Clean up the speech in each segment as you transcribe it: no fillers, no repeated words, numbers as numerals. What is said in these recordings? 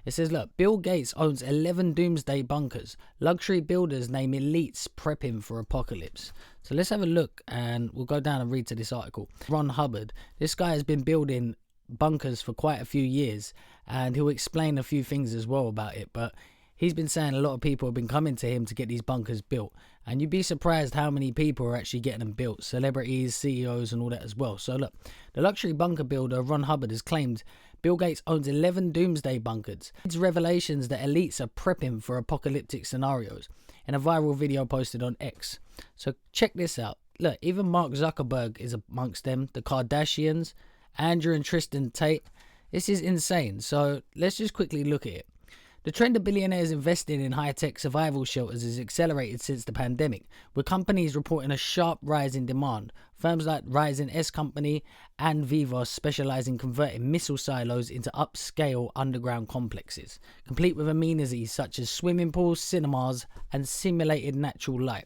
It says, look, Bill Gates owns 11 doomsday bunkers. Luxury builders name elites prepping for apocalypse. So let's have a look and we'll go down and read to this article. Ron Hubbard, this guy has been building bunkers for quite a few years, and he'll explain a few things as well about it. But he's been saying a lot of people have been coming to him to get these bunkers built. And you'd be surprised how many people are actually getting them built. Celebrities, CEOs and all that as well. So look, the luxury bunker builder Ron Hubbard has claimed Bill Gates owns 11 doomsday bunkers. It's revelations that elites are prepping for apocalyptic scenarios in a viral video posted on X. So check this out. Look, even Mark Zuckerberg is amongst them. The Kardashians, Andrew and Tristan Tate. This is insane. So let's just quickly look at it. The trend of billionaires investing in high-tech survival shelters has accelerated since the pandemic, with companies reporting a sharp rise in demand. Firms like Rising S Company and Vivos specialize in converting missile silos into upscale underground complexes, complete with amenities such as swimming pools, cinemas, and simulated natural light.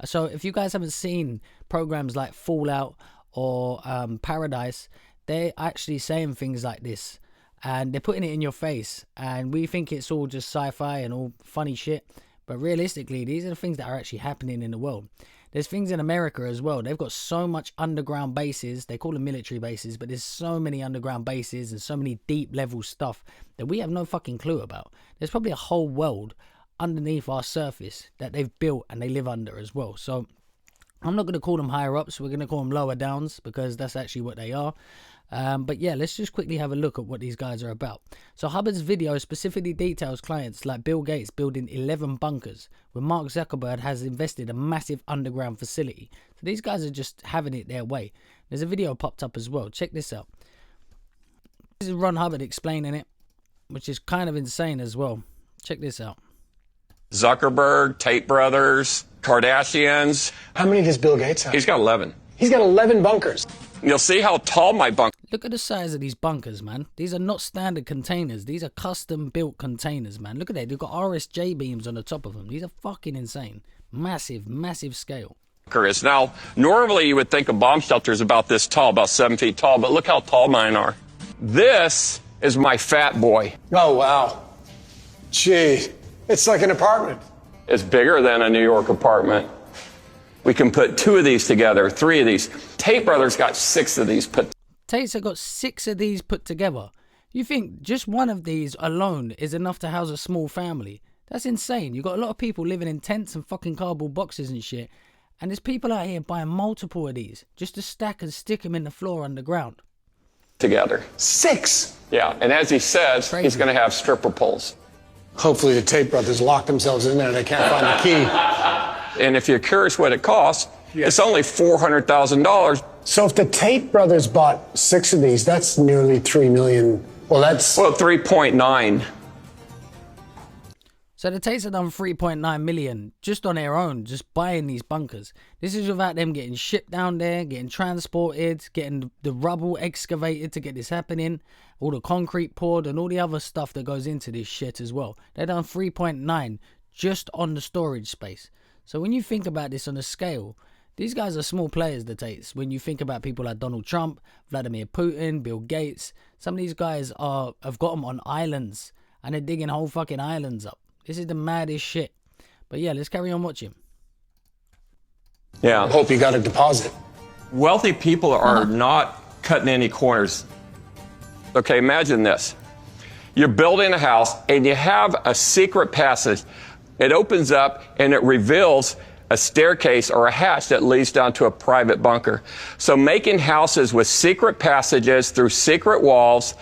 So if you guys haven't seen programs like Fallout or Paradise, they're actually saying things like this. And they're putting it in your face. And we think it's all just sci-fi and all funny shit. But realistically, these are the things that are actually happening in the world. There's things in America as well. They've got so much underground bases. They call them military bases. But there's so many underground bases and so many deep level stuff that we have no fucking clue about. There's probably a whole world underneath our surface that they've built and they live under as well. So I'm not going to call them higher ups. We're going to call them lower downs because that's actually what they are. But yeah, let's just quickly have a look at what these guys are about. So Hubbard's video specifically details clients like Bill Gates building 11 bunkers, where Mark Zuckerberg has invested a massive underground facility. So these guys are just having it their way. There's a video popped up as well. Check this out. This is Ron Hubbard explaining it, which is kind of insane as well. Check this out. Zuckerberg, Tate brothers, Kardashians. How many does Bill Gates have? He's got 11. He's got 11 bunkers. You'll see how tall my bunker. Look at the size of these bunkers, man. These are not standard containers. These are custom built containers, man. Look at that. They've got RSJ beams on the top of them. These are fucking insane. Massive, massive scale. Is now, normally you would think a bomb shelter is about this tall, about 7 feet tall, but look how tall mine are. This is my fat boy. Oh, wow. Gee, it's like an apartment. It's bigger than a New York apartment. We can put 2 of these together, 3 of these. Tate brothers got 6 of these put. Tate's have got 6 of these put together. You think just one of these alone is enough to house a small family? That's insane. You've got a lot of people living in tents and fucking cardboard boxes and shit. And there's people out here buying multiple of these just to stack and stick them in the floor underground. Together. 6? Yeah, and as he says, he's going to have stripper poles. Hopefully the Tate brothers lock themselves in there and they can't find the key. And if you're curious what it costs, it's only $400,000. So if the Tate brothers bought 6 of these, that's nearly $3 million. Well, 3.9. So the Tates have done 3.9 million just on their own, just buying these bunkers. This is without them getting shipped down there, getting transported, getting the rubble excavated to get this happening, all the concrete poured and all the other stuff that goes into this shit as well. They've done 3.9 just on the storage space. So when you think about this on a scale, these guys are small players, the Tates. When you think about people like Donald Trump, Vladimir Putin, Bill Gates, some of these guys have got them on islands and they're digging whole fucking islands up. This is the maddest shit. But yeah, let's carry on watching. Yeah. I hope you got a deposit. Wealthy people are not cutting any corners. Okay, imagine this. You're building a house and you have a secret passage. It opens up and it reveals a staircase or a hatch that leads down to a private bunker. So making houses with secret passages through secret walls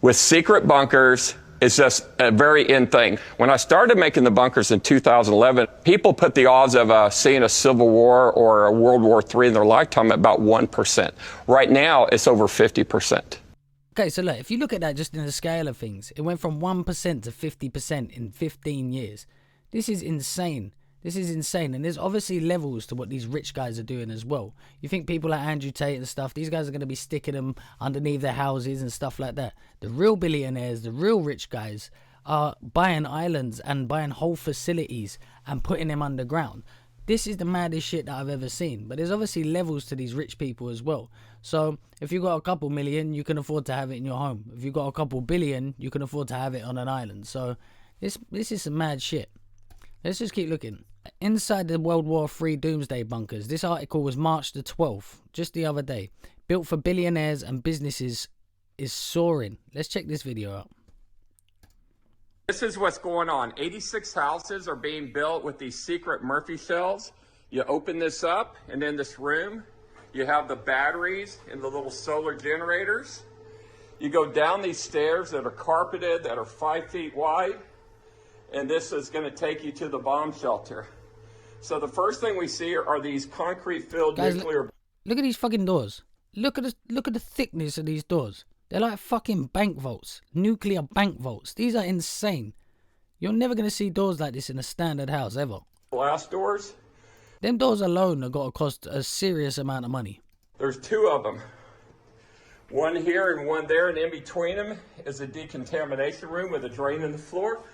with secret bunkers is just a very in thing. When I started making the bunkers in 2011, people put the odds of seeing a civil war or a World War III in their lifetime at about 1%. Right now, it's over 50%. Okay, so look, if you look at that just in the scale of things, it went from 1% to 50% in 15 years. This is insane. This is insane. And there's obviously levels to what these rich guys are doing as well. You think people like Andrew Tate and stuff, these guys are going to be sticking them underneath their houses and stuff like that. The real billionaires, the real rich guys are buying islands and buying whole facilities and putting them underground. This is the maddest shit that I've ever seen. But there's obviously levels to these rich people as well. So if you've got a couple million, you can afford to have it in your home. If you've got a couple billion, you can afford to have it on an island. So this is some mad shit. Let's just keep looking. Inside the World War III Doomsday bunkers. This article was March the 12th, just the other day. Built for billionaires and businesses is soaring. Let's check this video out. This is what's going on. 86 houses are being built with these secret Murphy shells. You open this up, and in this room, you have the batteries and the little solar generators. You go down these stairs that are carpeted, that are 5 feet wide, and this is going to take you to the bomb shelter. So the first thing we see are these concrete-filled nuclear... Look at these fucking doors. Look at the thickness of these doors. They're like fucking bank vaults. Nuclear bank vaults. These are insane. You're never going to see doors like this in a standard house, ever. Glass doors. Them doors alone are got to cost a serious amount of money. There's 2 of them. One here and one there, and in between them is a decontamination room with a drain in the floor.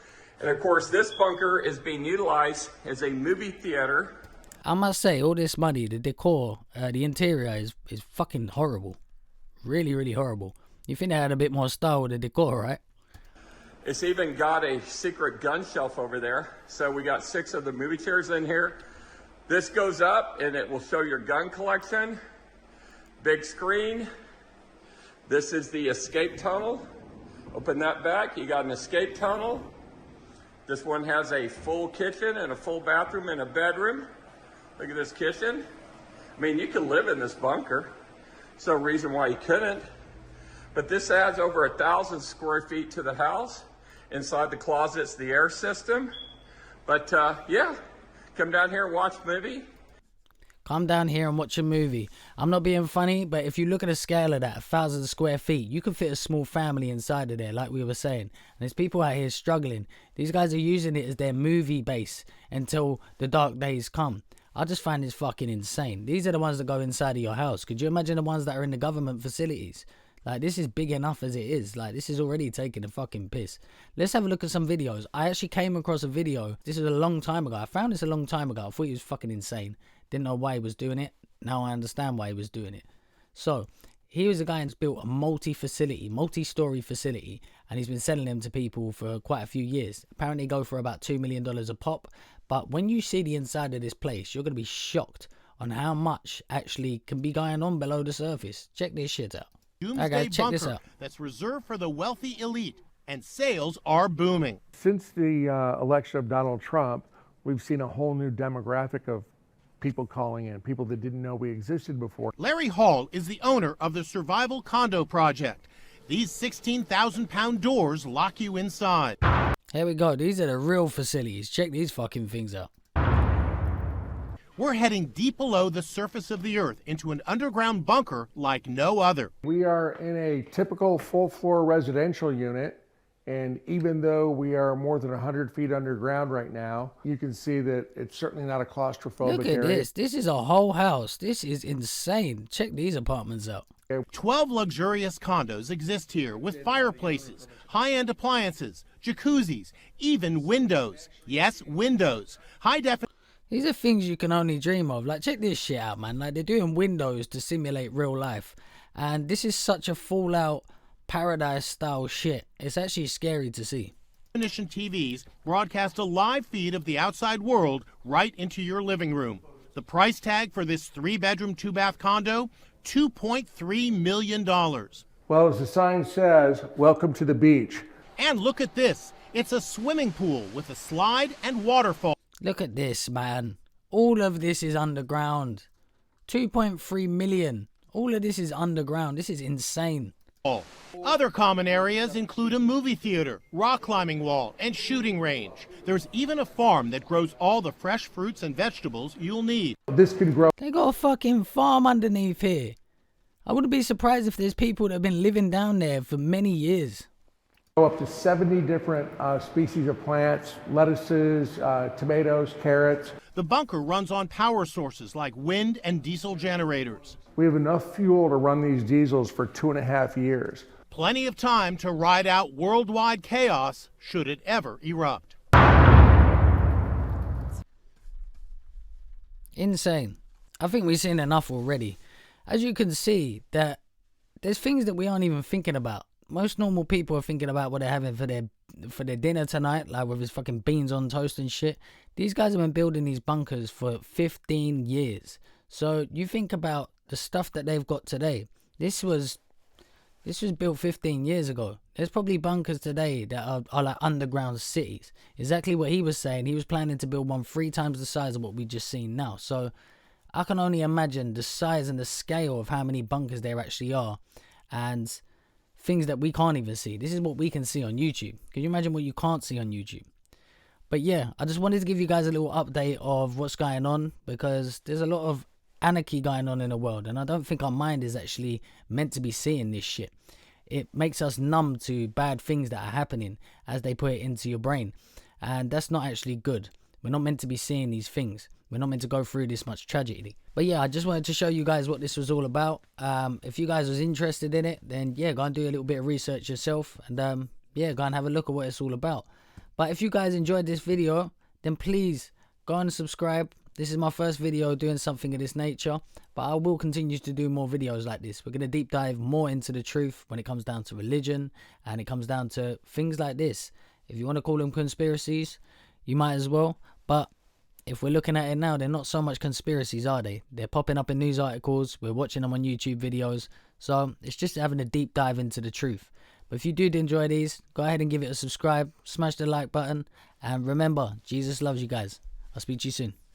And of course, this bunker is being utilized as a movie theater. I must say, all this money, the decor, the interior is fucking horrible. Really, really horrible. You think they had a bit more style with the decor, right? It's even got a secret gun shelf over there. So we got 6 of the movie chairs in here. This goes up and it will show your gun collection. Big screen. This is the escape tunnel. Open that back, you got an escape tunnel. This one has a full kitchen and a full bathroom and a bedroom. Look at this kitchen. I mean, you can live in this bunker. There's no reason why you couldn't. But this adds over 1,000 square feet to the house. Inside the closet's the air system. But yeah, come down here and watch a movie. Come down here and watch a movie. I'm not being funny, but if you look at a scale of that, 1,000 square feet, you can fit a small family inside of there, like we were saying. And there's people out here struggling. These guys are using it as their movie base until the dark days come. I just find this fucking insane. These are the ones that go inside of your house. Could you imagine the ones that are in the government facilities? Like, this is big enough as it is. Like, this is already taking a fucking piss. Let's have a look at some videos. I actually came across a video. This is a long time ago. I found this a long time ago. I thought he was fucking insane. Didn't know why he was doing it. Now I understand why he was doing it. So, he was a guy who's built a multi-story facility, and he's been selling them to people for quite a few years. Apparently go for about $2 million a pop. But when you see the inside of this place, you're going to be shocked on how much actually can be going on below the surface. Check this shit out. Doomsday bunker that's reserved for the wealthy elite, and sales are booming. Since the election of Donald Trump, we've seen a whole new demographic of people calling in, people that didn't know we existed before. Larry Hall is the owner of the Survival Condo Project. These 16,000-pound doors lock you inside. Here we go. These are the real facilities. Check these fucking things out. We're heading deep below the surface of the earth into an underground bunker like no other. We are in a typical full-floor residential unit, and even though we are more than 100 feet underground right now, you can see that it's certainly not a claustrophobic area. Look at this. This is a whole house. This is insane. Check these apartments out. 12 luxurious condos exist here with fireplaces, high-end appliances, jacuzzis, even windows. Yes, windows. High definition. These are things you can only dream of. Like, check this shit out, man. Like, they're doing windows to simulate real life. And this is such a Fallout Paradise style shit. It's actually scary to see. TVs broadcast a live feed of the outside world right into your living room. The price tag for this 3-bedroom, 2-bath condo, $2.3 million. Well, as the sign says, welcome to the beach. And look at this. It's a swimming pool with a slide and waterfall. Look at this, man. All of this is underground. 2.3 million. All of this is underground. This is insane. Other common areas include a movie theater, rock climbing wall, and shooting range. There's even a farm that grows all the fresh fruits and vegetables you'll need. This can grow. They got a fucking farm underneath here. I wouldn't be surprised if there's people that have been living down there for many years. Up to 70 different species of plants, lettuces, tomatoes, carrots. The bunker runs on power sources like wind and diesel generators. We have enough fuel to run these diesels for 2.5 years. Plenty of time to ride out worldwide chaos should it ever erupt. Insane. I think we've seen enough already. As you can see, that there's things that we aren't even thinking about. Most normal people are thinking about what they're having for their dinner tonight, like with his fucking beans on toast and shit. These guys have been building these bunkers for 15 years. So you think about the stuff that they've got today. This was built 15 years ago. There's probably bunkers today that are like underground cities. Exactly what he was saying. He was planning to build one 3 times the size of what we've just seen now. So I can only imagine the size and the scale of how many bunkers there actually are. And things that we can't even see. This is what we can see on YouTube. Can you imagine what you can't see on YouTube? But yeah, I just wanted to give you guys a little update of what's going on, because there's a lot of anarchy going on in the world, and I don't think our mind is actually meant to be seeing this shit. It makes us numb to bad things that are happening as they put it into your brain, and that's not actually good. We're not meant to be seeing these things. We're not meant to go through this much tragedy. But yeah, I just wanted to show you guys what this was all about. If you guys was interested in it, then yeah, go and do a little bit of research yourself, and yeah, go and have a look at what it's all about. But if you guys enjoyed this video, then please go and subscribe. This is my first video doing something of this nature, but I will continue to do more videos like this. We're going to deep dive more into the truth when it comes down to religion, and it comes down to things like this. If you want to call them conspiracies, you might as well. But if we're looking at it now, they're not so much conspiracies, are they? They're popping up in news articles. We're watching them on YouTube videos. So it's just having a deep dive into the truth. But if you did enjoy these, go ahead and give it a subscribe. Smash the like button. And remember, Jesus loves you guys. I'll speak to you soon.